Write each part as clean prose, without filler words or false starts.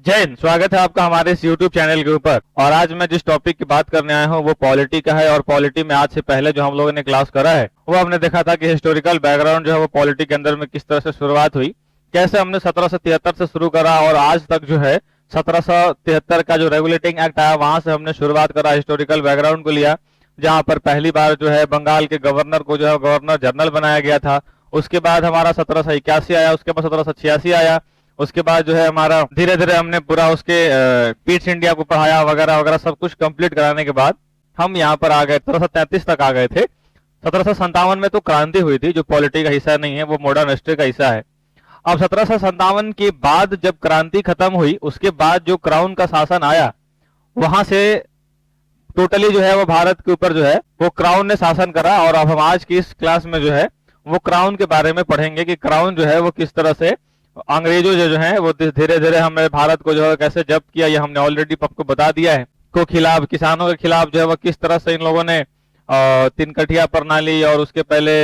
जय हिंद। स्वागत है आपका हमारे इस YouTube चैनल के ऊपर। और आज मैं जिस टॉपिक की बात करने आया हूँ वो पॉलिटी का है। और पॉलिटी में आज से पहले जो हम लोगों ने क्लास करा है वो हमने देखा था कि हिस्टोरिकल बैकग्राउंड जो है वो पॉलिटी के अंदर में किस तरह से शुरुआत हुई, कैसे हमने 1773 से शुरू करा और आज तक जो है 1773 का जो रेगुलेटिंग एक्ट आया वहां से हमने शुरुआत करा, हिस्टोरिकल बैकग्राउंड को लिया, जहां पर पहली बार जो है बंगाल के गवर्नर को जो है गवर्नर जनरल बनाया गया था। उसके बाद हमारा 1781 आया, उसके बाद 1786 आया, उसके बाद जो है हमारा धीरे धीरे हमने पूरा उसके पीट्स इंडिया को पढ़ाया वगैरह वगैरह सब कुछ कंप्लीट कराने के बाद हम यहाँ पर आ गए 1733 तक आ गए थे। 1757 में तो क्रांति हुई थी जो पॉलिटी का हिस्सा नहीं है, वो मॉडर्न हिस्ट्री का हिस्सा है। अब 1757 के बाद जब क्रांति खत्म हुई उसके बाद जो क्राउन का शासन आया वहां से टोटली जो है वो भारत के ऊपर जो है वो क्राउन ने शासन करा। और अब हम आज की इस क्लास में जो है वो क्राउन के बारे में पढ़ेंगे कि क्राउन जो है वो किस तरह से अंग्रेजों जो है वो धीरे धीरे हमें भारत को जो है कैसे जब्त किया, ये हमने ऑलरेडी आपको बता दिया है। को खिलाफ किसानों के खिलाफ जो है वो किस तरह से इन लोगों ने तिनकठिया प्रणाली और उसके पहले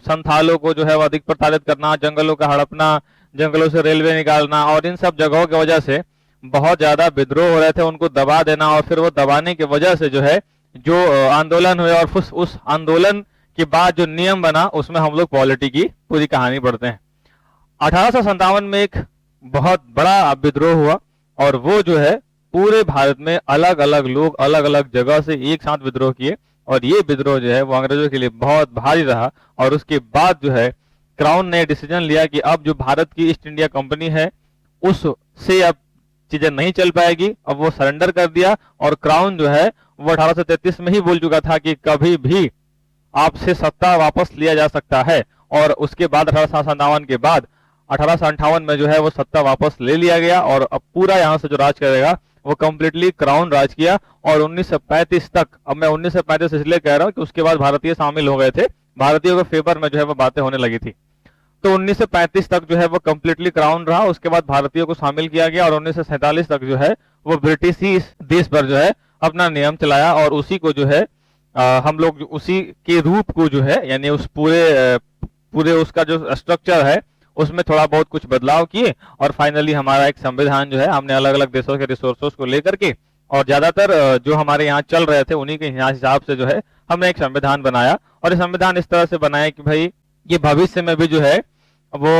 संथालों को जो है वो अधिक प्रताड़ित करना, जंगलों का हड़पना, जंगलों से रेलवे निकालना और इन सब जगहों की वजह से बहुत ज्यादा विद्रोह हो रहे थे, उनको दबा देना। और फिर वो दबाने की वजह से जो है जो आंदोलन हुए और उस आंदोलन के बाद जो नियम बना उसमें हम लोग पॉलिटी की पूरी कहानी पढ़ते हैं। 1857 में एक बहुत बड़ा विद्रोह हुआ और वो जो है पूरे भारत में अलग अलग लोग अलग अलग जगह से एक साथ विद्रोह किए और ये विद्रोह जो है वो अंग्रेजों के लिए बहुत भारी रहा। और उसके बाद जो है क्राउन ने डिसीजन लिया कि अब जो भारत की ईस्ट इंडिया कंपनी है उससे अब चीजें नहीं चल पाएगी। अब वो सरेंडर कर दिया और क्राउन जो है वो 1833 में ही बोल चुका था कि कभी भी आपसे सत्ता वापस लिया जा सकता है। और उसके बाद 1857 के बाद 1858 में जो है वो सत्ता वापस ले लिया गया और अब पूरा यहाँ से जो राज करेगा वो कंप्लीटली क्राउन राज किया। और 1935 तक, अब मैं 1935 इसलिए कह रहा हूँ कि उसके बाद भारतीय शामिल हो गए थे, भारतीयों के फेवर में जो है वो बातें होने लगी थी। तो 1935 तक जो है वो कंप्लीटली क्राउन रहा, उसके बाद भारतीयों को शामिल किया गया और 1947 तक जो है वो ब्रिटिश ही इस देश पर जो है अपना नियम चलाया। और उसी को जो है हम लोग उसी के रूप को जो है यानी उस पूरे उसका जो स्ट्रक्चर है उसमें थोड़ा बहुत कुछ बदलाव किए और फाइनली हमारा एक संविधान जो है हमने अलग अलग देशों के रिसोर्सेस को लेकर के और ज्यादातर जो हमारे यहाँ चल रहे थे उन्हीं के हिसाब से जो है हमने एक संविधान बनाया। और ये संविधान इस तरह से बनाया कि भाई ये भविष्य में भी जो है वो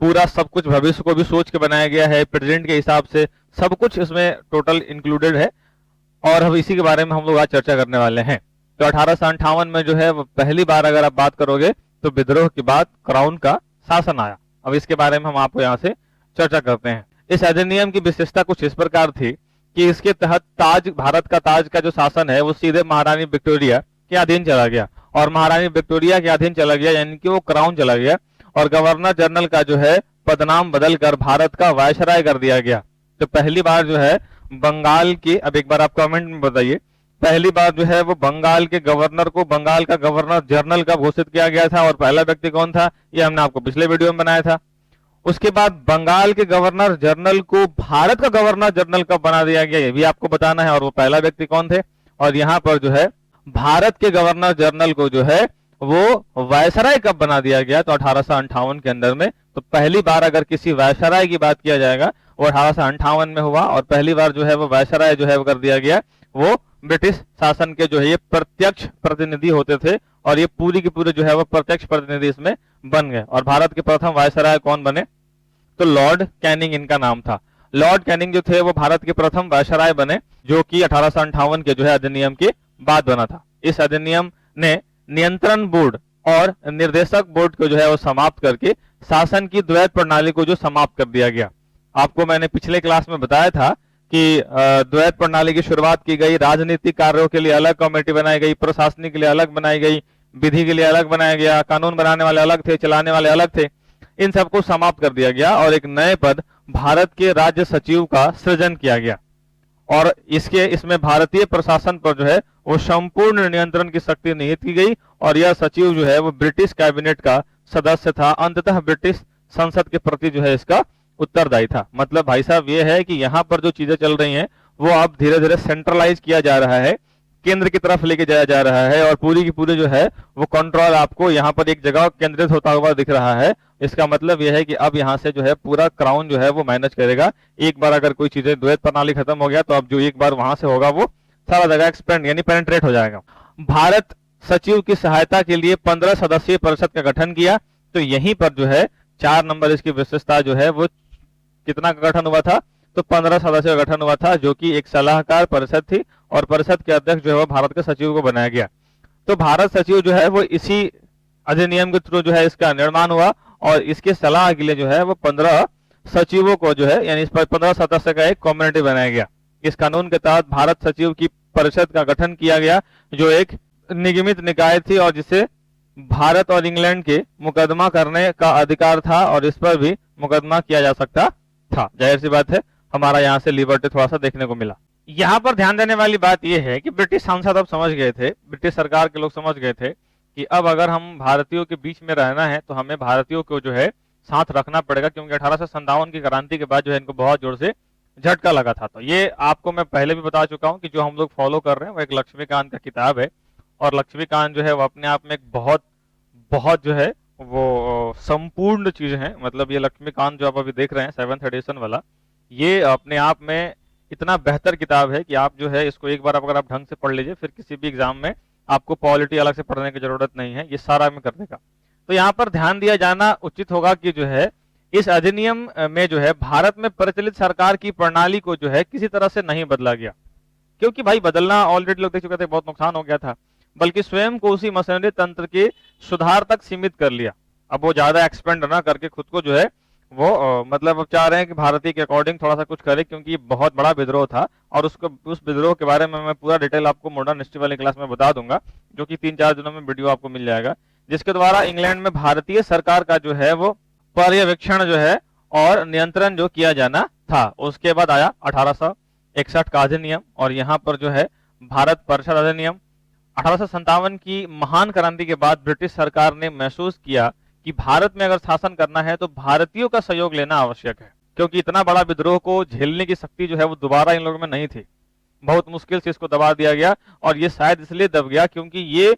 पूरा सब कुछ भविष्य को भी सोच के बनाया गया है, प्रेजेंट के हिसाब से सब कुछ इसमें टोटल इंक्लूडेड है। और अब इसी के बारे में हम लोग आज चर्चा करने वाले हैं। तो 1858 में जो है पहली बार अगर आप बात करोगे तो विद्रोह के बाद क्राउन का शासन आया। अब इसके बारे में हम आपको यहाँ से चर्चा करते हैं। इस अधिनियम की विशेषता कुछ इस प्रकार थी कि इसके तहत भारत का ताज का जो शासन है वो सीधे महारानी विक्टोरिया के अधीन चला गया। और महारानी विक्टोरिया के अधीन चला गया यानी कि वो क्राउन चला गया और गवर्नर जनरल का जो है पदनाम बदलकर भारत का वायसराय कर दिया गया। तो पहली बार जो है बंगाल की, अब एक बार आप कमेंट में बताइए, पहली बार जो है वो बंगाल के गवर्नर को बंगाल का गवर्नर जनरल कब घोषित किया गया था और पहला व्यक्ति कौन था, ये हमने आपको पिछले वीडियो में बनाया था। उसके बाद बंगाल के गवर्नर जनरल को भारत का गवर्नर जनरल कब बना दिया गया ये भी आपको बताना है और वो पहला व्यक्ति कौन थे। और यहाँ पर जो है भारत के गवर्नर जनरल को जो है वो वायसराय कब बना दिया गया, तो 1858 के अंदर में। तो पहली बार अगर किसी वायसराय की बात किया जाएगा वो 1858 में हुआ और पहली बार जो है वो वायसराय जो है वो कर दिया गया। वो ब्रिटिश शासन के जो है ये प्रत्यक्ष प्रतिनिधि होते थे और ये पूरी की पूरी जो है वो प्रत्यक्ष प्रतिनिधि इसमें बन गए। और भारत के प्रथम वायसराय कौन बने, तो लॉर्ड कैनिंग इनका नाम था। लॉर्ड कैनिंग जो थे वो भारत के प्रथम वायसराय बने जो कि 1858 के जो है अधिनियम के बाद बना था। इस अधिनियम ने नियंत्रण बोर्ड और निर्देशक बोर्ड को जो है वो समाप्त करके शासन की द्वैत प्रणाली को जो समाप्त कर दिया गया। आपको मैंने पिछले क्लास में बताया था कि द्वैत प्रणाली की शुरुआत की गई, राजनीतिक कार्यों के लिए अलग कमेटी बनाई गई, प्रशासनिक के लिए अलग बनाई गई, विधि के लिए अलग बनाया गया, कानून बनाने वाले अलग थे, चलाने वाले अलग थे, इन सबको समाप्त कर दिया गया और एक नए पद भारत के राज्य सचिव का सृजन किया गया। और इसमें भारतीय प्रशासन पर जो है वो संपूर्ण नियंत्रण की शक्ति निहित की गई और यह सचिव जो है वो ब्रिटिश कैबिनेट का सदस्य था, अंततः ब्रिटिश संसद के प्रति जो है इसका उत्तरदायी था। मतलब भाई साहब ये है कि यहाँ पर जो चीजें चल रही हैं वो अब धीरे धीरे सेंट्रलाइज किया जा रहा है, केंद्र की तरफ लेके जाया जा रहा है और पूरी की पूरी जो है वो कंट्रोल आपको यहाँ पर एक जगह केंद्रित होता हुआ दिख रहा है इसका मतलब यह है कि अब यहाँ से जो है पूरा क्राउन जो है वो मैनेज करेगा। एक बार अगर कोई चीजें द्वैत प्रणाली खत्म हो गया तो अब जो एक बार वहां से होगा वो सारा जगह एक्सपेंड यानी पेनिट्रेट हो जाएगा। भारत सचिव की सहायता के लिए 15 सदस्यीय परिषद का गठन किया। तो यहीं पर जो है 4 नंबर इसकी विशेषता जो है वो कितना का गठन हुआ था, तो 15 सदस्यों का गठन हुआ था, जो कि एक सलाहकार परिषद थी और परिषद के अध्यक्ष जो है वो भारत के सचिव को बनाया गया। तो भारत सचिव जो है वो इसी अधिनियम के थ्रू जो है इसका निर्माण हुआ और इसके सलाह के लिए जो है वो 15 सचिवों को जो है यानी इस पर 15 सदस्य का एक कम्युनिटी बनाया गया। इस कानून के तहत भारत सचिव की परिषद का गठन किया गया, जो एक निगमित निकाय थी और जिसे भारत और इंग्लैंड के मुकदमा करने का अधिकार था और इस पर भी मुकदमा किया जा सकता था। जाहिर सी बात है हमारा यहाँ से लिबर्टी थोड़ा सा देखने को मिला। यहाँ पर ध्यान देने वाली बात यह है कि ब्रिटिश सांसद अब समझ गए थे, ब्रिटिश सरकार के लोग समझ गए थे कि अब अगर हम भारतीयों के बीच में रहना है तो हमें भारतीयों को जो है साथ रखना पड़ेगा, क्योंकि 1857 की क्रांति के बाद जो है इनको बहुत जोर से झटका लगा था। तो ये आपको मैं पहले भी बता चुका हूं कि जो हम लोग फॉलो कर रहे हैं वो एक लक्ष्मीकांत का किताब है और लक्ष्मीकांत जो है वो अपने आप में एक बहुत बहुत जो है वो संपूर्ण चीज है। मतलब ये लक्ष्मीकांत जो आप अभी देख रहे हैं 7th एडिशन वाला, ये अपने आप में इतना बेहतर किताब है कि आप जो है इसको एक बार अगर आप ढंग से पढ़ लीजिए फिर किसी भी एग्जाम में आपको पॉलिटी अलग से पढ़ने की जरूरत नहीं है, ये सारा में करने का। तो यहाँ पर ध्यान दिया जाना उचित होगा कि जो है इस अधिनियम में जो है भारत में प्रचलित सरकार की प्रणाली को जो है किसी तरह से नहीं बदला गया, क्योंकि भाई बदलना ऑलरेडी लोग देख चुके थे, बहुत नुकसान हो गया था, बल्कि स्वयं को उसी मशीनरी तंत्र के सुधार तक सीमित कर लिया। अब वो ज्यादा एक्सपेंड ना करके खुद को जो है वो मतलब अब चाह रहे हैं कि भारतीय के अकॉर्डिंग थोड़ा सा कुछ करे, क्योंकि ये बहुत बड़ा विद्रोह था और उसको उस विद्रोह के बारे में मैं पूरा डिटेल आपको मॉडर्न हिस्ट्री वाली क्लास में बता दूंगा, जो कि 3-4 दिनों में वीडियो आपको मिल जाएगा, जिसके द्वारा इंग्लैंड में भारतीय सरकार का जो है वो पर्यवेक्षण जो है और नियंत्रण जो किया जाना था। उसके बाद आया 1861 का अधिनियम और यहाँ पर जो है भारत परिषद अधिनियम। 1857 की महान क्रांति के बाद ब्रिटिश सरकार ने महसूस किया कि भारत में अगर शासन करना है तो भारतीयों का सहयोग लेना आवश्यक है, क्योंकि इतना बड़ा विद्रोह को झेलने की शक्ति जो है वो दोबारा इन लोगों में नहीं थी। बहुत मुश्किल से इसको दबा दिया गया और ये शायद इसलिए दब गया क्योंकि ये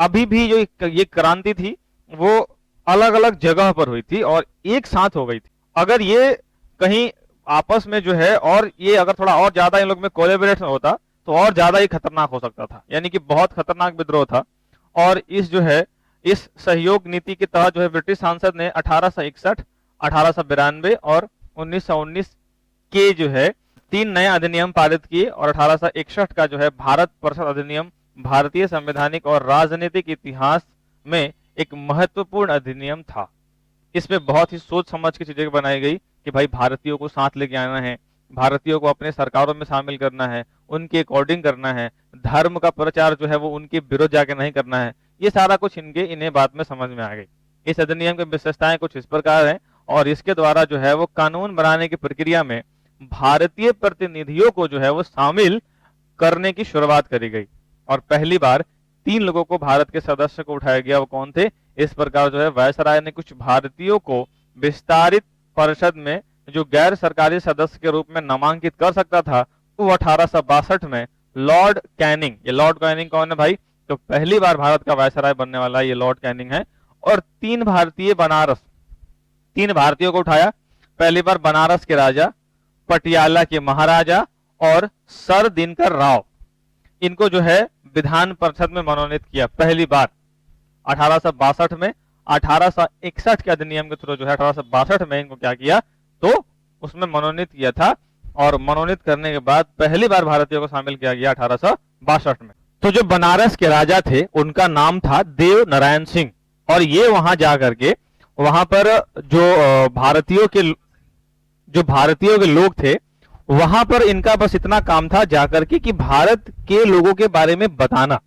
अभी भी जो ये क्रांति थी वो अलग अलग जगह पर हुई थी और एक साथ हो गई थी। अगर ये कहीं आपस में जो है और ये अगर थोड़ा और ज्यादा इन लोग में कोलैबोरेट होता तो और ज्यादा ही खतरनाक हो सकता था, यानी कि बहुत खतरनाक विद्रोह था। और इस जो है इस सहयोग नीति के तहत जो है ब्रिटिश सांसद ने 1861, 1892 और 1919 के जो है 3 नए अधिनियम पारित किए और 1861 का जो है भारत परिषद अधिनियम भारतीय संवैधानिक और राजनीतिक इतिहास में एक महत्वपूर्ण अधिनियम था। इसमें बहुत ही सोच समझ की चीजें बनाई गई कि भाई भारतीयों को साथ लेके आना है, भारतीयों को अपने सरकारों में शामिल करना है, उनके अकॉर्डिंग करना है, धर्म का प्रचार जो है वो उनके विरुद्ध जाके नहीं करना है। ये सारा कुछ इन्हें बात में समझ में आ गई। इस अधिनियम की विशेषताएं कुछ इस प्रकार हैं और इसके द्वारा जो है वो कानून बनाने की प्रक्रिया में भारतीय प्रतिनिधियों को जो है वो शामिल करने की शुरुआत करी गई और पहली बार 3 लोगों को भारत के सदस्य को उठाया गया। वो कौन थे? इस प्रकार जो है वायसराय ने कुछ भारतीयों को विस्तारित परिषद में जो गैर सरकारी सदस्य के रूप में नामांकित कर सकता था वो 1862 में लॉर्ड कैनिंग। ये लॉर्ड कैनिंग कौन है भाई? तो पहली बार भारत का वायसराय बनने वाला ये लॉर्ड कैनिंग है। और 3 भारतीयों को उठाया। पहली बार बनारस के राजा, पटियाला के महाराजा और सर दिनकर राव, इनको जो है विधान परिषद में मनोनीत किया पहली बार 1862 में। 1861 के अधिनियम के थ्रू जो है 1862 में इनको क्या किया तो उसमें मनोनीत किया था और मनोनीत करने के बाद पहली बार भारतीयों को शामिल किया गया 1862 में। तो जो बनारस के राजा थे उनका नाम था देव नारायण सिंह और ये वहां जाकर के वहां पर जो भारतीयों के लोग थे वहां पर इनका बस इतना काम था जाकर के कि भारत के लोगों के बारे में बताना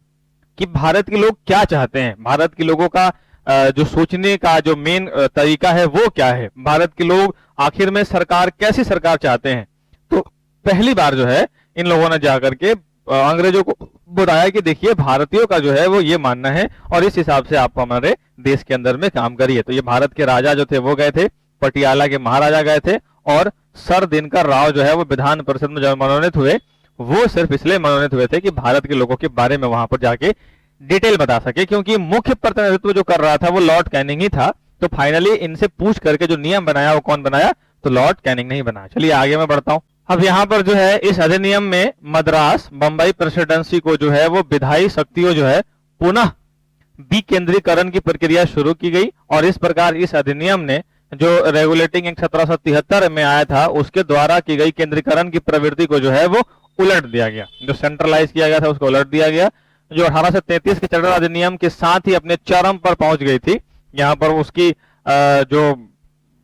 कि भारत के लोग क्या चाहते हैं, भारत के लोगों का जो सोचने का जो मेन तरीका है वो क्या है, भारत के लोग आखिर में सरकार कैसी सरकार चाहते हैं। तो पहली बार जो है इन लोगों ने जाकर के अंग्रेजों को बताया कि देखिए भारतीयों का जो है वो ये मानना है और इस हिसाब से आप हमारे देश के अंदर में काम करिए। तो ये भारत के राजा जो थे वो गए थे, पटियाला के महाराजा गए थे और सर दिनकर राव जो है वो विधान परिषद में जब मनोनीत हुए वो सिर्फ इसलिए मनोनीत हुए थे कि भारत के लोगों के बारे में वहां पर जाके डिटेल बता सके, क्योंकि मुख्य प्रतिनिधित्व जो कर रहा था वो लॉर्ड कैनिंग ही था तो फाइनली इनसे पूछ करके जो नियम बनाया वो कौन बनाया, तो लॉर्ड कैनिंग ने ही बनाया। चलिए आगे मैं बढ़ता हूं। अब यहाँ पर जो है इस अधिनियम में मद्रास बंबई प्रेसिडेंसी को जो है वो विधायी शक्तियों जो है पुनः विकेंद्रीकरण की प्रक्रिया शुरू की गई, और इस प्रकार इस अधिनियम ने जो रेगुलेटिंग एक्ट 1773 में आया था उसके द्वारा की गई केंद्रीकरण की प्रवृत्ति को जो है वो उलट दिया गया। जो सेंट्रलाइज किया गया था उसको उलट दिया गया, जो 1833 के चरण अधिनियम के साथ ही अपने चरम पर पहुंच गई थी। यहाँ पर उसकी जो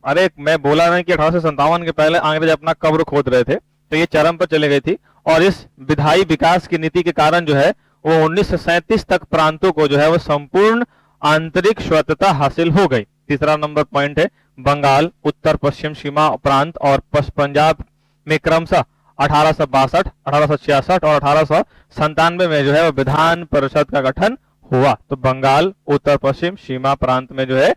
अरे मैं बोला नहीं कि 1857 के पहले अंग्रेज अपना कब्र खोद रहे थे, तो ये चरम पर चले गई थी, और इस विधायी विकास की नीति के कारण जो है वो 1937 तक प्रांतों को जो है वो संपूर्ण आंतरिक स्वायत्तता हासिल हो गई। तीसरा नंबर पॉइंट है बंगाल, उत्तर पश्चिम सीमा प्रांत और पंजाब में क्रमशः 1862, 1866 और 1897 में जो है वो विधान परिषद का गठन हुआ। तो बंगाल, उत्तर पश्चिम सीमा प्रांत में जो है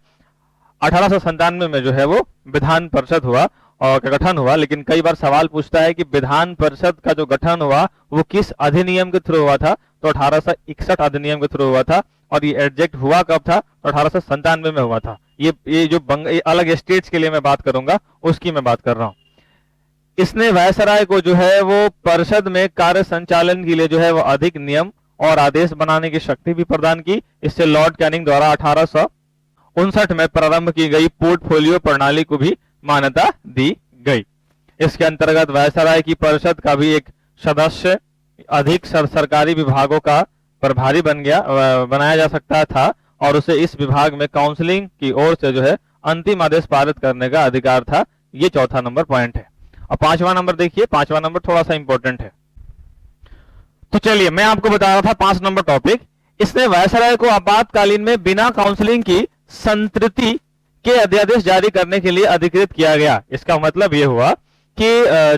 1897 में जो है वो विधान परिषद हुआ और का गठन हुआ। लेकिन कई बार सवाल पूछता है कि विधान परिषद का जो गठन हुआ वो किस अधिनियम के थ्रू हुआ था, तो 1861 अधिनियम के थ्रू हुआ था, और ये एडजेक्ट हुआ कब था, तो 1897 में हुआ था। ये जो ये अलग स्टेट्स के लिए मैं बात करूंगा उसकी मैं बात कर रहा हूं। इसने वायसराय को जो है वो परिषद में कार्य संचालन के लिए जो है वो अधिक नियम और आदेश बनाने की शक्ति भी प्रदान की। इससे लॉर्ड कैनिंग द्वारा 1859 में प्रारंभ की गई पोर्टफोलियो प्रणाली को भी मान्यता दी गई। इसके अंतर्गत वायसराय की परिषद का भी एक सदस्य अधिक सरकारी विभागों का प्रभारी बनाया जा सकता था, और उसे इस विभाग में काउंसिलिंग की ओर से जो है अंतिम आदेश पारित करने का अधिकार था। ये चौथा नंबर पॉइंट है। अब पांचवा नंबर देखिए, पांचवा नंबर थोड़ा सा इंपॉर्टेंट है। तो चलिए मैं आपको बता रहा था 5 नंबर टॉपिक। इसने वायसराय को आपातकालीन में बिना काउंसिलिंग की संतृप्ति के अध्यादेश जारी करने के लिए अधिकृत किया गया। इसका मतलब यह हुआ कि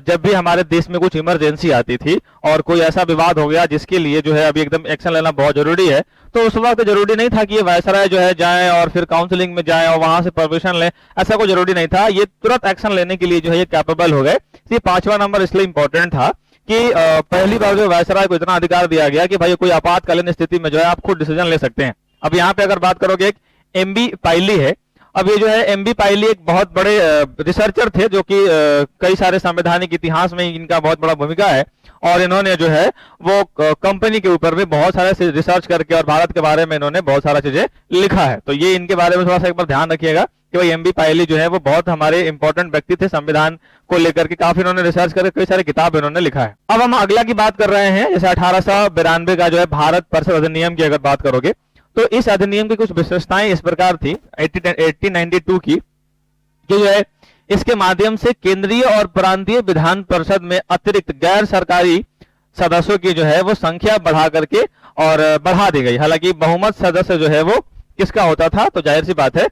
जब भी हमारे देश में कुछ इमरजेंसी आती थी और कोई ऐसा विवाद हो गया जिसके लिए जो है अभी एकदम एक्शन लेना बहुत जरूरी है, तो उस वक्त जरूरी नहीं था कि ये वायसराय जो है जाए और फिर काउंसलिंग में जाए और वहां से परमिशन ले, ऐसा कोई जरूरी नहीं था। ये तुरंत एक्शन लेने के लिए जो है ये कैपेबल हो गए। ये 5वां नंबर इसलिए इंपॉर्टेंट था कि पहली बार जो वायसराय को इतना अधिकार दिया गया कि भाई कोई आपातकालीन स्थिति में जो है आप खुद डिसीजन ले सकते हैं। अब यहाँ पे अगर बात करोगे, एक एमबी पाइली है। अब ये जो है एमबी पाइली एक बहुत बड़े रिसर्चर थे जो कि कई सारे संवैधानिक इतिहास में इनका बहुत बड़ा भूमिका है, और इन्होंने जो है वो कंपनी के ऊपर भी बहुत सारे रिसर्च करके और भारत के बारे में इन्होंने बहुत सारा चीजें लिखा है। तो ये इनके बारे में थोड़ा सा एक बार ध्यान रखिएगा कि भाई एमबी पाइली जो है वो बहुत हमारे इंपॉर्टेंट व्यक्ति थे, संविधान को लेकर के काफी इन्होंने रिसर्च करके कई सारे किताब इन्होंने लिखा है। अब हम अगला की बात कर रहे हैं, जैसे 1892 का जो है भारत परिषद अधिनियम की अगर बात करोगे तो इस अधिनियम की कुछ विशेषताएं इस प्रकार थी 1892 की, जो है इसके माध्यम से केंद्रीय और प्रांतीय विधान परिषद में अतिरिक्त गैर सरकारी सदस्यों की जो है वो संख्या बढ़ा करके और बढ़ा दी गई। हालांकि बहुमत सदस्य जो है वो किसका होता था, तो जाहिर सी बात है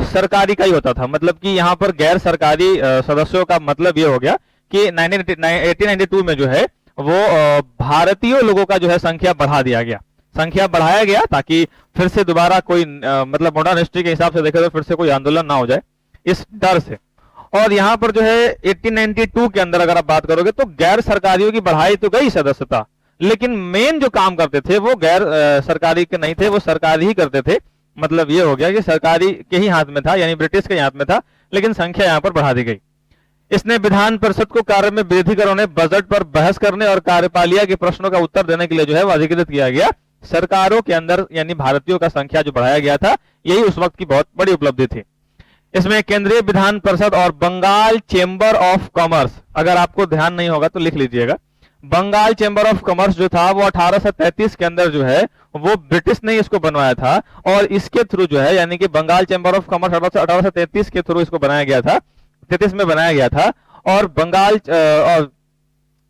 सरकारी का ही होता था। मतलब कि यहाँ पर गैर सरकारी सदस्यों का मतलब ये हो गया कि 1892 में जो है वो भारतीय लोगों का जो है संख्या बढ़ा दिया गया, संख्या बढ़ाया गया ताकि फिर से दोबारा कोई मतलब मॉडर्न हिस्ट्री के हिसाब से देखे तो फिर से कोई आंदोलन ना हो जाए, इस डर से। और यहाँ पर जो है 1892 के अंदर अगर आप बात करोगे तो गैर सरकारियों की बढ़ाई तो गई सदस्यता, लेकिन मेन जो काम करते थे वो गैर सरकारी के नहीं थे, वो सरकारी ही करते थे। मतलब ये हो गया कि सरकारी के ही हाथ में था, यानी ब्रिटिश के हाथ में था, लेकिन संख्या यहाँ पर बढ़ा दी गई। इसने विधान परिषद को कार्य में वृद्धि करने, बजट पर बहस करने और कार्यपालिका के प्रश्नों का उत्तर देने के लिए जो है वो अधिकृत किया गया। सरकारों के अंदर यानी भारतीयों का संख्या जो बढ़ाया गया था, यही उस वक्त की बहुत बड़ी उपलब्धि थी। इसमें केंद्रीय विधान परिषद और बंगाल चेंबर ऑफ कॉमर्स, अगर आपको ध्यान नहीं होगा तो लिख लीजिएगा, बंगाल चेंबर ऑफ कॉमर्स जो था वो 1833 के अंदर जो है वो ब्रिटिश ने इसको बनवाया था, और इसके थ्रू जो है यानी कि बंगाल चेंबर ऑफ कॉमर्स 1833 के थ्रू इसको बनाया गया था, 33 में बनाया गया था। और बंगाल और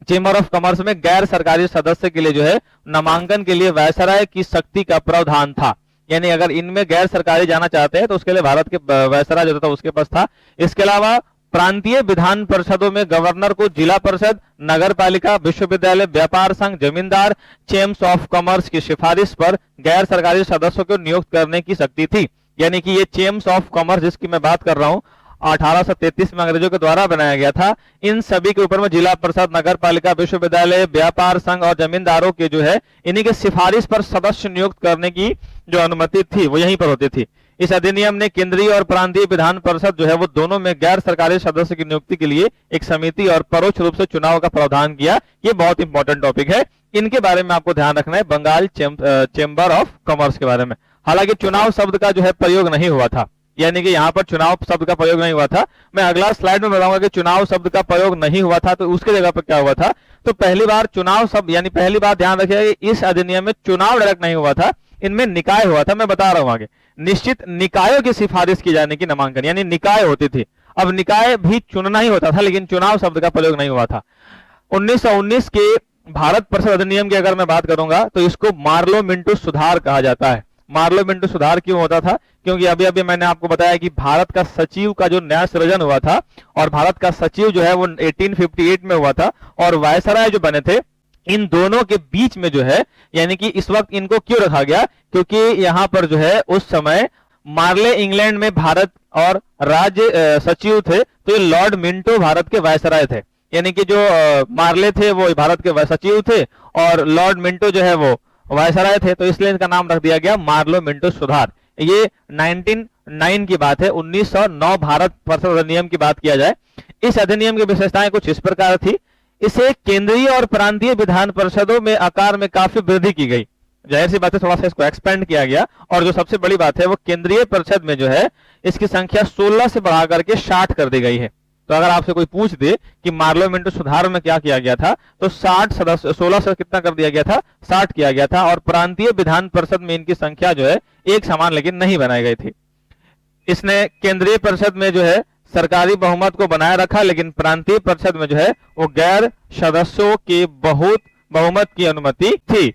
चेंबर ऑफ कॉमर्स में गैर सरकारी सदस्य के लिए जो है नामांकन के लिए वायसराय की शक्ति का प्रावधान था, यानी अगर इनमें गैर सरकारी जाना चाहते हैं तो उसके लिए भारत के वायसराय जो था उसके पास था। इसके अलावा प्रांतीय विधान परिषदों में गवर्नर को जिला परिषद, नगर पालिका, विश्वविद्यालय, व्यापार संघ, जमींदार, चेम्स ऑफ कॉमर्स की सिफारिश पर गैर सरकारी सदस्यों को नियुक्त करने की शक्ति थी। यानी कि ये चेम्स ऑफ कॉमर्स जिसकी मैं बात कर रहा हूं 1833 में अंग्रेजों के द्वारा बनाया गया था, इन सभी के ऊपर में जिला परिषद, नगर पालिका, विश्वविद्यालय, व्यापार संघ और जमींदारों के जो है इन्हीं के सिफारिश पर सदस्य नियुक्त करने की जो अनुमति थी वो यहीं पर होती थी। इस अधिनियम ने केंद्रीय और प्रांतीय विधान परिषद जो है वो दोनों में गैर सरकारी सदस्य की नियुक्ति के लिए एक समिति और परोक्ष रूप से चुनाव का प्रावधान किया। ये बहुत इंपॉर्टेंट टॉपिक है, इनके बारे में आपको ध्यान रखना है। बंगाल चेंबर ऑफ कॉमर्स के बारे में, हालांकि चुनाव शब्द का जो है प्रयोग नहीं हुआ था, यानी कि यहाँ पर चुनाव शब्द का प्रयोग नहीं हुआ था। मैं अगला स्लाइड में बताऊंगा कि चुनाव शब्द का प्रयोग नहीं हुआ था तो उसके जगह पर क्या हुआ था। तो पहली बार चुनाव शब्द, यानी पहली बार ध्यान रखिएगा कि इस अधिनियम में चुनाव डायरेक्ट नहीं हुआ था, इनमें निकाय हुआ था। मैं बता रहा हूं आगे, निश्चित निकायों की सिफारिश की जाने की नामांकन, यानी निकाय होती थी। अब निकाय भी चुनना ही होता था, लेकिन चुनाव शब्द का प्रयोग नहीं हुआ था। 1919 के भारत परिषद अधिनियम की अगर मैं बात करूंगा तो इसको मार्लो मिंटो सुधार कहा जाता है। मार्लो मिंटो सुधार क्यों होता था? क्योंकि अभी अभी मैंने आपको बताया कि भारत का सचिव का जो न्याय सृजन हुआ था, और भारत का सचिव जो है वो 1858 में हुआ था, और वायसराय जो बने थे, इन दोनों के बीच में जो है, यानी कि इस वक्त इनको क्यों रखा गया, क्योंकि यहां पर जो है उस समय मार्ले इंग्लैंड में भारत और राज्य सचिव थे, तो ये लॉर्ड मिंटो भारत के वायसराय थे। यानी कि जो मार्ले थे वो भारत के सचिव थे और लॉर्ड मिंटो जो है वो वायसराय थे, तो इसलिए इनका नाम रख दिया गया मार्लो मिंटो सुधार। ये 1909 की बात है, 1909 भारत परिषद अधिनियम की बात किया जाए। इस अधिनियम की विशेषताएं कुछ इस प्रकार थी। इसे केंद्रीय और प्रांतीय विधान परिषदों में आकार में काफी वृद्धि की गई, जाहिर सी बात है, थोड़ा सा इसको एक्सपेंड किया गया। और जो सबसे बड़ी बात है वो केंद्रीय परिषद में जो है इसकी संख्या 16 से बढ़ा करके 60 कर दी गई है। तो अगर आपसे कोई पूछ दे कि मार्लो मिंटो सुधार में क्या किया गया था, तो 60 सदस्य, 16 से कितना कर दिया गया था, 60 किया गया था। और प्रांतीय विधान परिषद में इनकी संख्या जो है एक समान लेकिन नहीं बनाई गई थी। इसने केंद्रीय परिषद में जो है सरकारी बहुमत को बनाए रखा, लेकिन प्रांतीय परिषद में जो है वो गैर सदस्यों के बहुत बहुमत की अनुमति थी।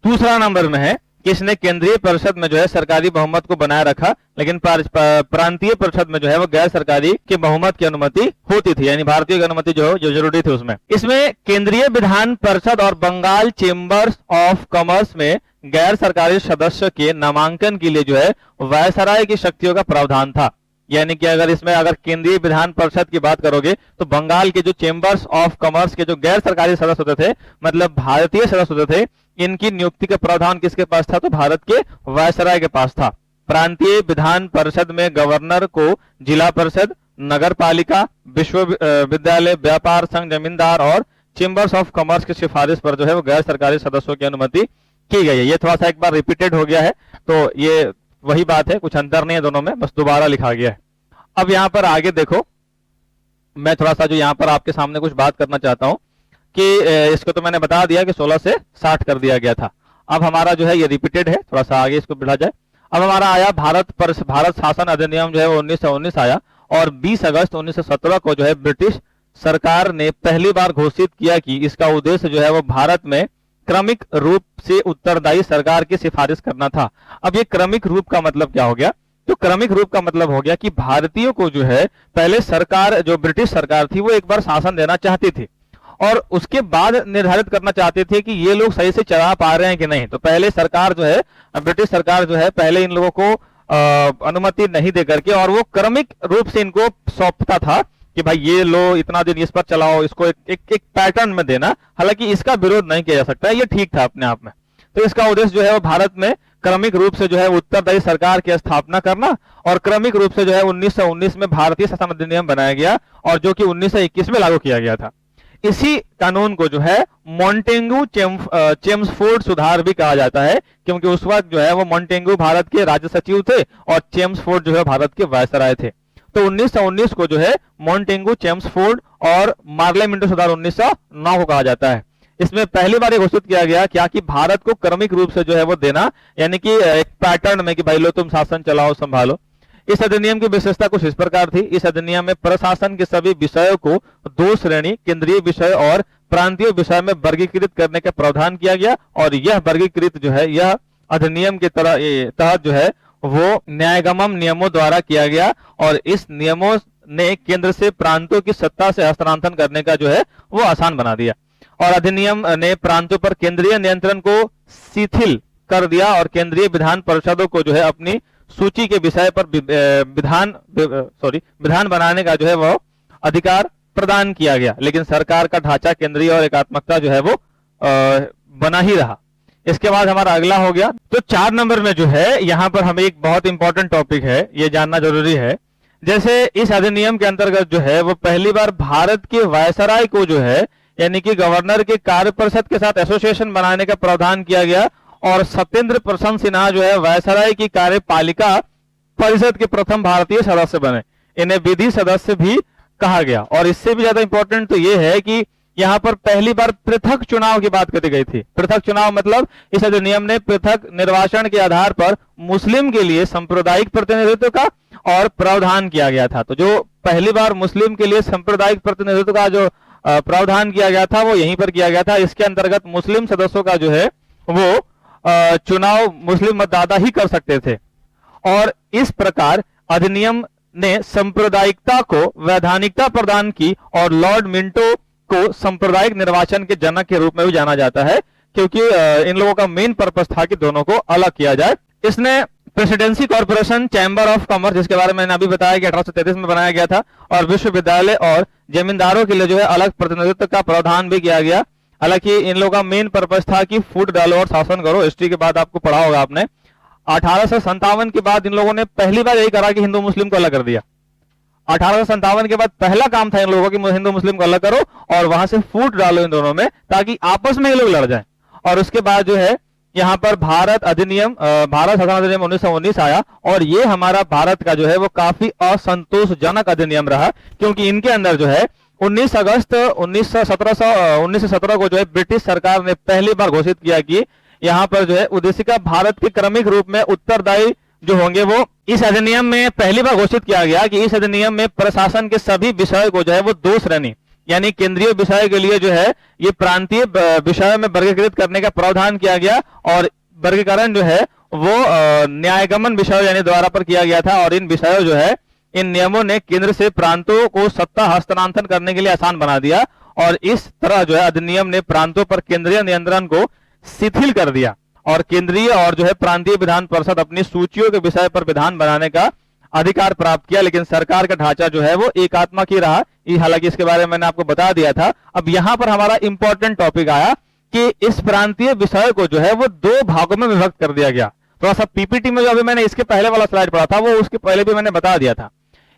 दूसरा नंबर में है कि इसने केंद्रीय परिषद में जो है सरकारी बहुमत को बनाए रखा, लेकिन प्रांतीय परिषद में जो है वो गैर सरकारी के बहुमत की अनुमति होती थी, यानी भारतीय की अनुमति जो जरूरी थी उसमें। इसमें केंद्रीय विधान परिषद और बंगाल चेंबर्स ऑफ कॉमर्स में गैर सरकारी सदस्य के नामांकन के लिए जो है वायसराय की शक्तियों का प्रावधान था। यानी कि अगर केंद्रीय विधान परिषद की बात करोगे तो बंगाल के जो चेंबर्स ऑफ कॉमर्स के जो गैर सरकारी सदस्य होते थे, मतलब भारतीय सदस्य होते थे, इनकी नियुक्ति का प्रावधान किसके पास था? तो भारत के वायसराय के पास था। प्रांतीय विधान परिषद में गवर्नर को जिला परिषद, नगर पालिका, विश्वविद्यालय, व्यापार संघ, जमींदार और चेंबर्स ऑफ कॉमर्स की सिफारिश पर जो है वो गैर सरकारी सदस्यों की अनुमति की गई है। ये थोड़ा सा एक बार रिपीटेड हो गया है, तो ये वही बात है, कुछ अंतर नहीं है दोनों में, बस दोबारा लिखा गया है। अब यहाँ पर आगे देखो, मैं थोड़ा सा जो यहाँ पर आपके सामने कुछ बात करना चाहता हूँ कि इसको तो मैंने बता दिया कि 16 से 60 कर दिया गया था। अब हमारा जो है ये रिपीटेड है, थोड़ा सा आगे इसको बढ़ा जाए। अब हमारा आया भारत शासन अधिनियम जो है वो 1919 आया, और 20 अगस्त 1917 को जो है ब्रिटिश सरकार ने पहली बार घोषित किया कि इसका उद्देश्य जो है वो भारत में क्रमिक रूप से उत्तरदायी सरकार की सिफारिश करना था। अब ये क्रमिक रूप का मतलब क्या हो गया? तो क्रमिक रूप का मतलब हो गया कि भारतीयों को जो है पहले सरकार, जो ब्रिटिश सरकार थी, वो एक बार शासन देना चाहती थी और उसके बाद निर्धारित करना चाहते थे कि ये लोग सही से चला पा रहे हैं कि नहीं। तो पहले सरकार जो है, ब्रिटिश सरकार जो है, पहले इन लोगों को अनुमति नहीं दे करके और वो क्रमिक रूप से इनको सौंपता था कि भाई ये लो, इतना दिन इस पर चलाओ, इसको एक पैटर्न में देना। हालांकि इसका विरोध नहीं किया जा सकता, ये ठीक था अपने आप में। तो इसका उद्देश्य जो है वो भारत में क्रमिक रूप से जो है उत्तरदायी सरकार की स्थापना करना, और क्रमिक रूप से जो है 1919 में भारतीय शासन अधिनियम बनाया गया और जो कि 1921 में लागू किया गया था। इसी कानून को जो है मॉन्टेगू चेम्सफोर्ड सुधार भी कहा जाता है, क्योंकि उस वक्त जो है वो मॉन्टेगू भारत के राज्य सचिव थे और चेम्सफोर्ड जो है भारत के वायसराय थे। तो 1919 को जो है मॉन्टेगू चेम्सफोर्ड और मार्ले मिंटो सुधार 1909 को कहा जाता है। इसमें पहली बार घोषित किया गया क्या कि भारत को क्रमिक रूप से जो है वो देना, यानी कि एक पैटर्न में कि भाई लो तुम शासन चलाओ, संभालो। इस अधिनियम की विशेषता कुछ इस प्रकार थी। इस अधिनियम में प्रशासन के सभी विषयों को 2 श्रेणी, केंद्रीय विषय और प्रांतीय विषय में वर्गीकृत करने का प्रावधान किया गया, और यह वर्गीकृत जो है यह अधिनियम के तहत जो है वो न्यायगमन नियमों द्वारा किया गया, और इस नियमों ने केंद्र से प्रांतों की सत्ता से हस्तांतरण करने का जो है वो आसान बना दिया। और अधिनियम ने प्रांतों पर केंद्रीय नियंत्रण को शिथिल कर दिया और केंद्रीय विधान परिषदों को जो है अपनी सूची के विषय पर विधान बनाने का जो है वो अधिकार प्रदान किया गया, लेकिन सरकार का ढांचा केंद्रीय और एकात्मकता जो है वो बना ही रहा। इसके बाद हमारा अगला हो गया। तो 4 नंबर में जो है यहाँ पर हमें एक बहुत इंपॉर्टेंट टॉपिक है, ये जानना जरूरी है। जैसे इस अधिनियम के अंतर्गत जो है वो पहली बार भारत के वायसराय को जो है यानी कि गवर्नर के कार्य परिषद के साथ एसोसिएशन बनाने का प्रावधान किया गया और सत्येंद्र प्रसन्न सिन्हा जो है वायसराय की कार्यपालिका परिषद के प्रथम भारतीय सदस्य बने। इन्हें विधि सदस्य भी कहा गया। और इससे भी ज्यादा इंपॉर्टेंट तो ये है कि यहाँ पर पहली बार पृथक चुनाव की बात करी गई थी। पृथक चुनाव मतलब इस अधिनियम ने पृथक निर्वाचन के आधार पर मुस्लिम के लिए सांप्रदायिक प्रतिनिधित्व का और प्रावधान किया गया था। तो जो पहली बार मुस्लिम के लिए सांप्रदायिक प्रतिनिधित्व का जो प्रावधान किया गया था वो यहीं पर किया गया था। इसके अंतर्गत मुस्लिम सदस्यों का जो है वो चुनाव मुस्लिम मतदाता ही कर सकते थे। और इस प्रकार अधिनियम ने सांप्रदायिकता को वैधानिकता प्रदान की और लॉर्ड मिंटो को सांप्रदायिक निर्वाचन के जनक के रूप में भी जाना जाता है, क्योंकि इन लोगों का मेन पर्पस था कि दोनों को अलग किया जाए। इसने presidency corporation chamber of commerce, जिसके बारे में मैंने अभी बताया कि 1833 में बनाया गया था, और विश्वविद्यालय और जमींदारों के लिए जो है अलग प्रतिनिधित्व का प्रावधान भी किया गया। हालांकि इन लोगों का मेन पर्पस था कि फूट डालो और शासन करो। हिस्ट्री के बाद आपको पढ़ा होगा आपने। 1857 के बाद इन लोगों ने पहली बार यही करा कि हिंदू मुस्लिम को अलग कर दिया। 1857 के बाद पहला काम था इन लोगों की हिंदू मुस्लिम को अलग करो और वहां से फूट डालो इन दोनों में, ताकि आपस में ये लोग लड़ जाएं। और उसके बाद जो है यहाँ पर भारत शासन अधिनियम 1919 आया और ये हमारा भारत का जो है वो काफी असंतोषजनक अधिनियम रहा, क्योंकि इनके अंदर जो है 19 अगस्त 1917 को जो है ब्रिटिश सरकार ने पहली बार घोषित किया कि यहाँ पर जो है उद्देशिका भारत के क्रमिक रूप में उत्तरदायी जो होंगे वो इस अधिनियम में पहली बार घोषित किया गया कि इस अधिनियम में प्रशासन के सभी विषय को जो है वो 2 श्रेणी यानी केंद्रीय विषय के लिए जो है ये प्रांतीय विषय में वर्गीकृत करने का प्रावधान किया गया और वर्गीकरण जो है वो न्यायगमन विषय यानी द्वारा पर किया गया था। और इन विषयों जो है इन नियमों ने केंद्र से प्रांतों को सत्ता हस्तांतरण करने के लिए आसान बना दिया और इस तरह जो है अधिनियम ने प्रांतों पर केंद्रीय नियंत्रण को शिथिल कर दिया और केंद्रीय और जो है प्रांतीय विधान परिषद अपनी सूचियों के विषय पर विधान बनाने का अधिकार प्राप्त किया। लेकिन सरकार का ढांचा जो है वो एकात्मक ही रहा। हालांकि इसके बारे में मैंने आपको बता दिया था। अब यहाँ पर हमारा इंपॉर्टेंट टॉपिक आया कि इस प्रांतीय विषय को जो है वो 2 भागों में विभक्त कर दिया गया। थोड़ा सा पीपीटी में जो अभी मैंने इसके पहले वाला स्लाइड पढ़ा था वो उसके पहले भी मैंने बता दिया था।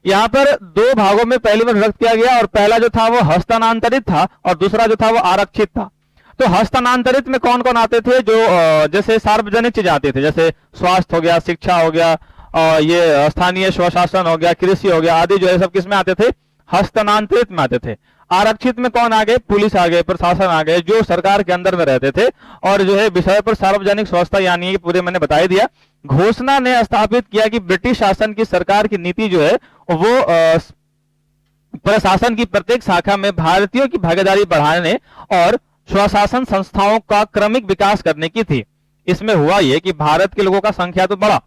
यहाँ पर 2 भागों में पहले में विभक्त किया गया और पहला जो था वो हस्तांतरित था और दूसरा जो था वो आरक्षित था। तो हस्तांतरित में कौन कौन आते थे? जो जैसे सार्वजनिक चीज आते थे, जैसे स्वास्थ्य हो गया, शिक्षा हो गया, ये स्थानीय स्वशासन हो गया, कृषि हो गया आदि जो है सब किसमें आते थे? हस्तांतरित में आते थे। आरक्षित में कौन आ गए? पुलिस आ गए, प्रशासन आ गए, जो सरकार के अंदर में रहते थे। और जो है विषय पर सार्वजनिक स्वास्थ्य यानी पूरे मैंने बता ही दिया। घोषणा ने स्थापित किया कि ब्रिटिश शासन की सरकार की नीति जो है वो प्रशासन की प्रत्येक शाखा में भारतीयों की भागीदारी बढ़ाने और स्वशासन संस्थाओं का क्रमिक विकास करने की थी। इसमें हुआ यह कि भारत के लोगों का संख्या तो बढ़ा,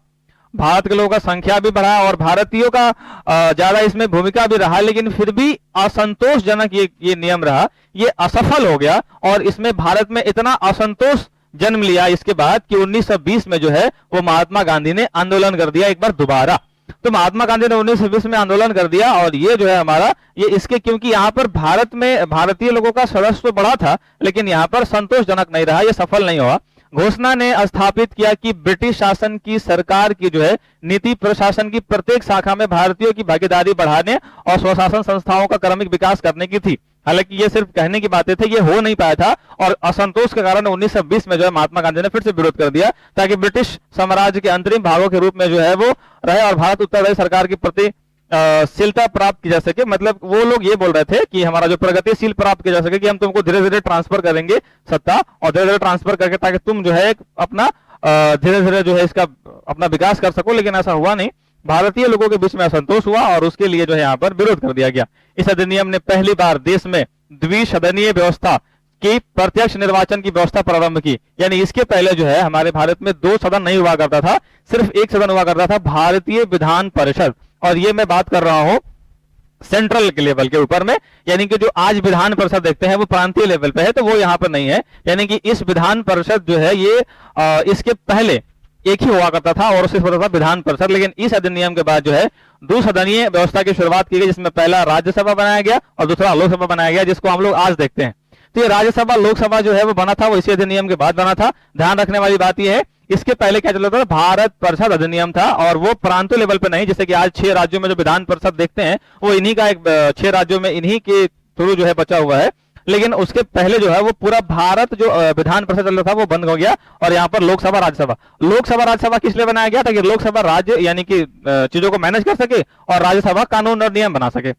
भारत के लोगों का संख्या भी बढ़ा और भारतीयों का ज्यादा इसमें भूमिका भी रहा, लेकिन फिर भी असंतोषजनक ये नियम रहा, ये असफल हो गया और इसमें भारत में इतना असंतोष जन्म लिया इसके बाद कि 1920 में जो है वो महात्मा गांधी ने आंदोलन कर दिया एक बार दोबारा। तो महात्मा गांधी ने 1920 में आंदोलन कर दिया और ये जो है हमारा ये इसके क्योंकि यहाँ पर भारत में भारतीय लोगों का सदस्य तो बढ़ा था लेकिन यहाँ पर संतोषजनक नहीं रहा, ये सफल नहीं हुआ। घोषणा ने स्थापित किया कि ब्रिटिश शासन की सरकार की जो है नीति प्रशासन की प्रत्येक शाखा में भारतीयों की भागीदारी बढ़ाने और स्वशासन संस्थाओं का क्रमिक विकास करने की थी। हालांकि ये सिर्फ कहने की बातें थे, ये हो नहीं पाया था और असंतोष के कारण 1920 में जो है महात्मा गांधी ने फिर से विरोध कर दिया ताकि ब्रिटिश साम्राज्य के अंतरिम भागों के रूप में जो है वो रहे और भारत उत्तरदायी सरकार की प्रति शीलता प्राप्त की जा सके। मतलब वो लोग ये बोल रहे थे कि हमारा जो प्रगतिशील प्राप्त किया जा सके कि हम तुमको धीरे धीरे ट्रांसफर करेंगे सत्ता और धीरे धीरे ट्रांसफर करके ताकि तुम जो है अपना धीरे धीरे जो है इसका अपना विकास कर सको। लेकिन ऐसा हुआ नहीं, भारतीय लोगों के बीच में असंतोष हुआ और उसके लिए जो है यहाँ पर विरोध कर दिया गया। इस अधिनियम ने पहली बार देश में द्विसदनीय व्यवस्था की प्रत्यक्ष निर्वाचन की व्यवस्था प्रारंभ की। यानी इसके पहले जो है हमारे भारत में 2 सदन नहीं हुआ करता था, सिर्फ एक सदन हुआ करता था, भारतीय विधान परिषद। और ये मैं बात कर रहा हूं सेंट्रल के लेवल के ऊपर में, यानी कि जो आज विधान परिषद देखते हैं वो प्रांतीय लेवल पे है, तो वो यहाँ पर नहीं है। यानी कि इस विधान परिषद जो है ये इसके पहले एक ही हुआ करता था और सिर्फ होता था विधान परिषद। लेकिन इस अधिनियम के बाद जो है 2 सदनीय व्यवस्था की शुरुआत की गई, जिसमें पहला राज्यसभा बनाया गया और दूसरा लोकसभा बनाया गया, जिसको हम लोग आज देखते हैं। तो ये राज्यसभा लोकसभा जो है वो बना था, वो इसी अधिनियम के बाद बना था। ध्यान रखने वाली बात यह है, इसके पहले क्या चला था, भारत परिषद अधिनियम था, और वो प्रांतीय लेवल पे नहीं, जैसे कि आज 6 राज्यों में जो विधान परिषद देखते हैं वो इन्हीं का एक 6 राज्यों में इन्हीं के थ्रू जो है बचा हुआ है। लेकिन उसके पहले जो है वो पूरा भारत जो विधान परिषद चल रहा था वो बंद हो गया, और यहाँ पर लोकसभा राज्यसभा किस लिए बनाया गया, ताकि लोकसभा राज्य यानी कि चीजों को मैनेज कर सके और राज्यसभा कानून और नियम बना सके।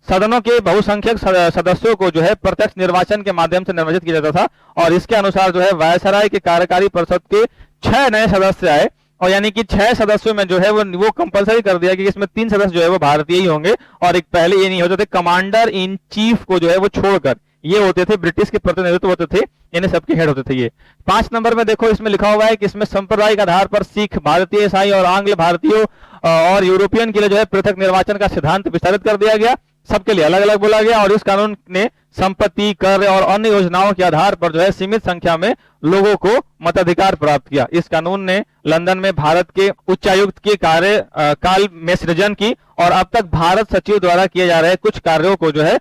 सदनों के बहुसंख्यक सदस्यों को जो है प्रत्यक्ष निर्वाचन के माध्यम से निर्वाचित किया जाता था, और इसके अनुसार जो है वायसराय के कार्यकारी परिषद के 6 नए सदस्य आए, और यानी कि 6 सदस्यों में जो है वो कंपलसरी कर दिया कि इसमें 3 सदस्य जो है वो भारतीय ही होंगे, और एक पहले ये नहीं होते थे, कमांडर इन चीफ को जो है वो छोड़कर ये होते थे ब्रिटिश के प्रतिनिधित्व होते थे, यानी सबके हेड होते थे ये। 5 नंबर में देखो, इसमें लिखा हुआ है कि इसमें सांप्रदायिक आधार पर सिख, भारतीय, ईसाई और आंग्ल भारतीयों और यूरोपियन के लिए जो है पृथक निर्वाचन का सिद्धांत विस्तारित कर दिया गया, सबके लिए अलग अलग बोला गया। और इस कानून ने संपत्ति, कर और अन्य योजनाओं के आधार पर जो है सीमित संख्या में लोगों को मताधिकार प्राप्त किया। इस कानून ने लंदन में भारत के उच्चायुक्त के कार्य काल में सृजन की, और अब तक भारत सचिव द्वारा किए जा रहे कुछ कार्यों को जो है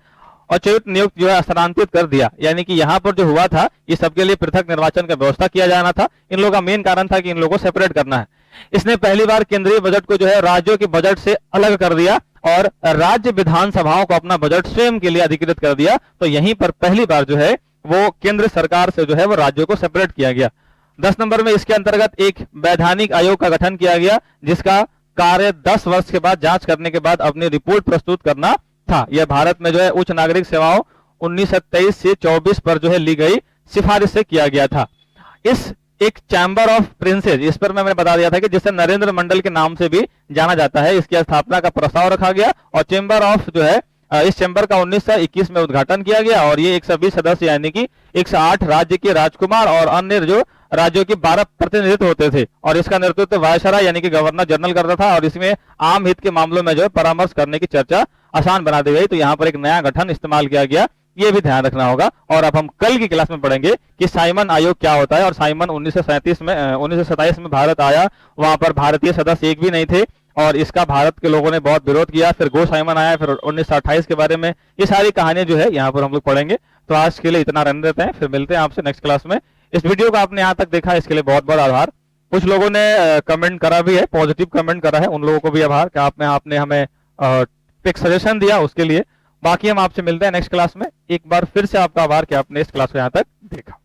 उच्चायुक्त नियुक्त जो है स्थानांतरित कर दिया। यानी कि यहाँ पर जो हुआ था, ये सबके लिए पृथक निर्वाचन का व्यवस्था किया जाना था। इन लोगों का मेन कारण था कि इन लोगों को सेपरेट करना है। इसने पहली बार केंद्रीय बजट को जो है राज्यों के बजट से अलग कर दिया, और राज्य विधानसभाओं को अपना बजट स्वयं के लिए अधिकृत कर दिया। तो यहीं पर पहली बार जो है वो केंद्र सरकार से जो है वो राज्यों को सेपरेट किया गया। 10 नंबर में इसके अंतर्गत एक वैधानिक आयोग का गठन किया गया, जिसका कार्य 10 वर्ष के बाद जांच करने के बाद अपनी रिपोर्ट प्रस्तुत करना था। यह भारत में जो है उच्च नागरिक सेवाओं 1923 से 24 पर जो है ली गई सिफारिश से किया गया था। इस एक चैम्बर ऑफ प्रिंसेस, इस पर मैंने बता दिया था कि जिसे नरेंद्र मंडल के नाम से भी जाना जाता है, इसकी स्थापना का प्रस्ताव रखा गया, और चैम्बर ऑफ जो है इस चैम्बर का 1921 में उद्घाटन किया गया, और ये 120 सदस्य यानी कि 108 राज्य के राजकुमार और अन्य जो राज्यों के 12 प्रतिनिधित्व होते थे, और इसका नेतृत्व वायसराय यानी कि गवर्नर जनरल करता था, और इसमें आम हित के मामलों में जो है परामर्श करने की चर्चा आसान बना दी गई। तो यहाँ पर एक नया गठन इस्तेमाल किया गया, ये भी ध्यान रखना होगा। और अब हम कल की क्लास में पढ़ेंगे कि साइमन आयोग क्या होता है, और साइमन 1927 में भारत आया, वहां पर भारतीय सदस्य एक भी नहीं थे, और इसका भारत के लोगों ने बहुत विरोध किया। फिर गो साइमन आया, फिर 1928 के बारे में, ये सारी कहानियां जो है यहाँ पर हम लोग पढ़ेंगे। तो आज के लिए इतना रहने देते हैं, फिर मिलते हैं आपसे नेक्स्ट क्लास में। इस वीडियो को आपने यहाँ तक देखा, इसके लिए बहुत बहुत आभार। कुछ लोगों ने कमेंट करा भी है, पॉजिटिव कमेंट करा है, उन लोगों को भी आभार कि आपने हमें एक सजेशन दिया, उसके लिए। बाकी हम आपसे मिलते हैं नेक्स्ट क्लास में। एक बार फिर से आपका आभार कि आपने इस क्लास को यहाँ तक देखा।